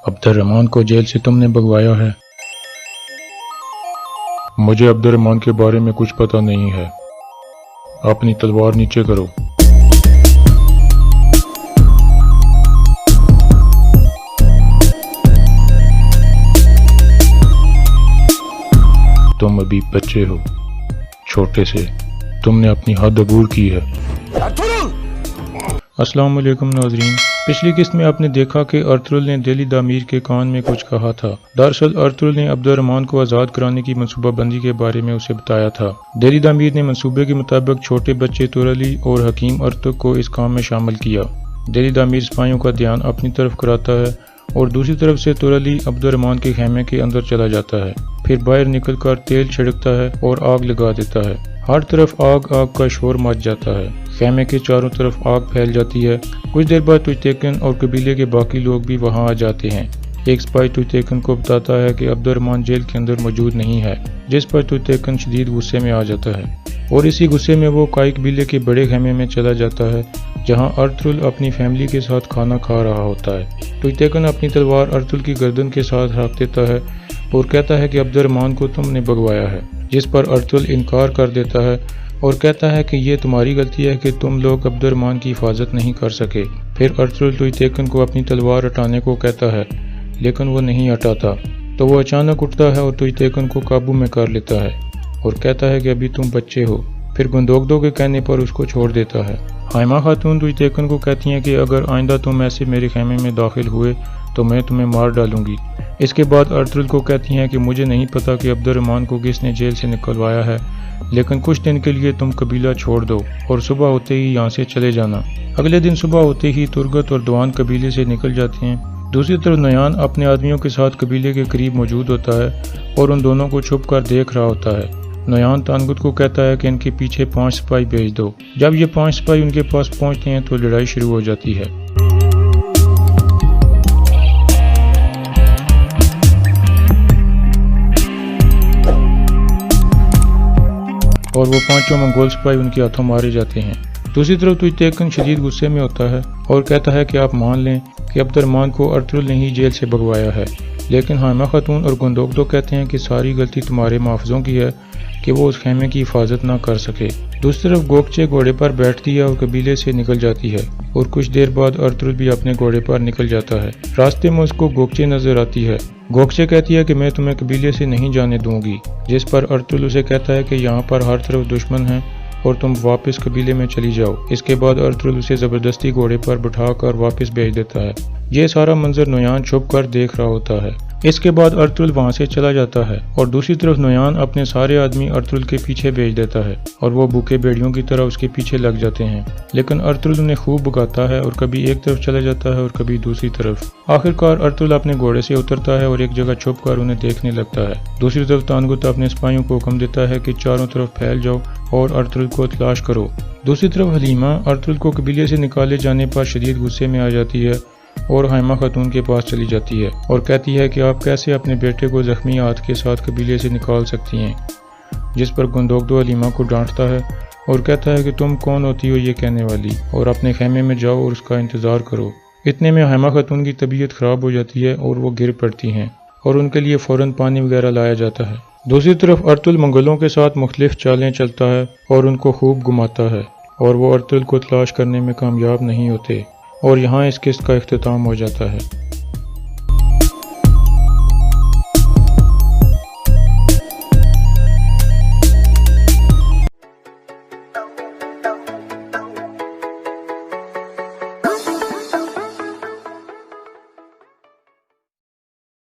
Abdurrahman को jail से तुमने भगवाया है? मुझे अब्दुर्रहमान के बारे में कुछ पता नहीं है। अपनी तलवार नीचे करो। तुम अभी बच्चे हो, छोटे से। तुमने अपनी हद अबूर की है। अस्सलाम वालेकुम नाज़रीन। पिछली किस्त में आपने देखा कि अर्तुगरुल ने दिल्ली दामीर के कान में कुछ कहा था। दरअसल अर्तुगरुल ने अब्दुर्रहमान को आज़ाद कराने की मनसूबाबंदी के बारे में उसे बताया था। दिल्ली दामीर ने मनसूबे के मुताबिक छोटे बच्चे तुरली और हकीम अर्तुग को इस काम में शामिल किया। दिल्ली दामीर सिपाहियों का ध्यान अपनी तरफ कराता है और दूसरी तरफ से तुरली अब्दुर्रहमान के खेमे के अंदर चला जाता है। फिर बाहर निकलकर तेल छिड़कता है और आग लगा देता है। हर तरफ आग आग का शोर मच जाता है। खेमे के चारों तरफ आग फैल जाती है। कुछ देर बाद तुश्तैकन और कबीले के बाकी लोग भी वहां आ जाते हैं। एक सिपाही तुश्तैकन को बताता है कि अब्दुर्रहमान जेल के अंदर मौजूद नहीं है, जिस पर तुश्तैकन शदीद गुस्से में आ जाता है और इसी गुस्से में वो काई कबीले के बड़े खेमे में चला जाता है, जहां अर्तुगरुल अपनी फैमिली के साथ खाना खा रहा होता है। तुश्तैकन अपनी तलवार अर्तुगरुल की गर्दन के साथ रख देता है और कहता है कि अब्दुर्रहमान को तुमने भगवाया है, जिस पर अर्तुगरुल इनकार कर देता है और कहता है कि ये तुम्हारी गलती है कि तुम लोग अब्दुर्रहमान की हिफाजत नहीं कर सके। फिर अर्तुगरुल तुश्तैकन को अपनी तलवार हटाने को कहता है, लेकिन वो नहीं हटाता। तो वो अचानक उठता है और तुश्तैकन को काबू में कर लेता है और कहता है कि अभी तुम बच्चे हो। फिर गुंदोगदो के कहने पर उसको छोड़ देता है। हाइमा खातून तुश्तैकन को कहती हैं कि अगर आइंदा तुम ऐसे मेरे खेमे में दाखिल हुए तो मैं तुम्हें मार डालूंगी। इसके बाद अर्तुगरुल को कहती हैं कि मुझे नहीं पता कि अब्दुर्रहमान को किसने जेल से निकलवाया है, लेकिन कुछ दिन के लिए तुम कबीला छोड़ दो और सुबह होते ही यहाँ से चले जाना। अगले दिन सुबह होते ही तुरगत और दवान कबीले से निकल जाते हैं। दूसरी तरफ नयान अपने आदमियों के साथ कबीले के करीब मौजूद होता है और उन दोनों को छुप कर देख रहा होता है। नयान तानगुत को कहता है कि इनके पीछे 5 सिपाही भेज दो। जब ये 5 सिपाही उनके पास पहुंचते हैं तो लड़ाई शुरू हो जाती है। और वो 5 मंगोल सिपाही उनके हाथों मारे जाते हैं। दूसरी तरफ तुश्तैकन शदीद गुस्से में होता है और कहता है कि आप मान लें कि अब्दुर्रहमान को अर्तुगरुल ने ही जेल से भगवाया है, लेकिन हाइमा खातून और गुंदोगदो कहते हैं कि सारी गलती तुम्हारे मुहाफ़िज़ों की है कि वो उस खेमे की हिफाजत ना कर सके। दूसरी तरफ गोकचे घोड़े पर बैठती है और कबीले से निकल जाती है और कुछ देर बाद अर्तुगरुल भी अपने घोड़े पर निकल जाता है। रास्ते में उसको गोकचे नजर आती है। गोकचे कहती है कि मैं तुम्हें कबीले से नहीं जाने दूंगी, जिस पर अर्तुगरुल उसे कहता है कि यहाँ पर हर तरफ दुश्मन हैं और तुम वापस कबीले में चली जाओ। इसके बाद अर्तुगरुल उसे जबरदस्ती घोड़े पर बिठाकर वापस भेज देता है। ये सारा मंजर नोयान छुप कर देख रहा होता है। इसके बाद अर्तुगरुल वहां से चला जाता है और दूसरी तरफ नोयान अपने सारे आदमी अर्तुगरुल के पीछे भेज देता है और वो भूखे भेड़ियों की तरह उसके पीछे लग जाते हैं। लेकिन अर्तुगरुल उन्हें खूब भगाता है और कभी एक तरफ चला जाता है और कभी दूसरी तरफ। आखिरकार अर्तुगरुल अपने घोड़े से उतरता है और एक जगह छुप कर उन्हें देखने लगता है। दूसरी तरफ तानगुत अपने सिपाहियों को हुक्म देता है कि चारों तरफ फैल जाओ और अर्तुगरुल को तलाश करो। दूसरी तरफ हलीमा अर्तुगरुल को कबीले से निकाले जाने पर शदीद गुस्से में आ जाती है और हाइमा खातून के पास चली जाती है और कहती है कि आप कैसे अपने बेटे को जख्मी हाथ के साथ कबीले से निकाल सकती हैं, जिस पर गुंदोगदो हलीमा को डांटता है और कहता है कि तुम कौन होती हो ये कहने वाली, और अपने खेमे में जाओ और उसका इंतजार करो। इतने में हाइमा खातून की तबीयत खराब हो जाती है और वो गिर पड़ती हैं और उनके लिए फौरन पानी वगैरह लाया जाता है। दूसरी तरफ अर्तुगरुल मंगोलों के साथ मुख्तलिफ चालें चलता है और उनको खूब घुमाता है और वो अर्तुगरुल को तलाश करने में कामयाब नहीं होते और यहाँ इस किस्त का इख्तिताम हो जाता है।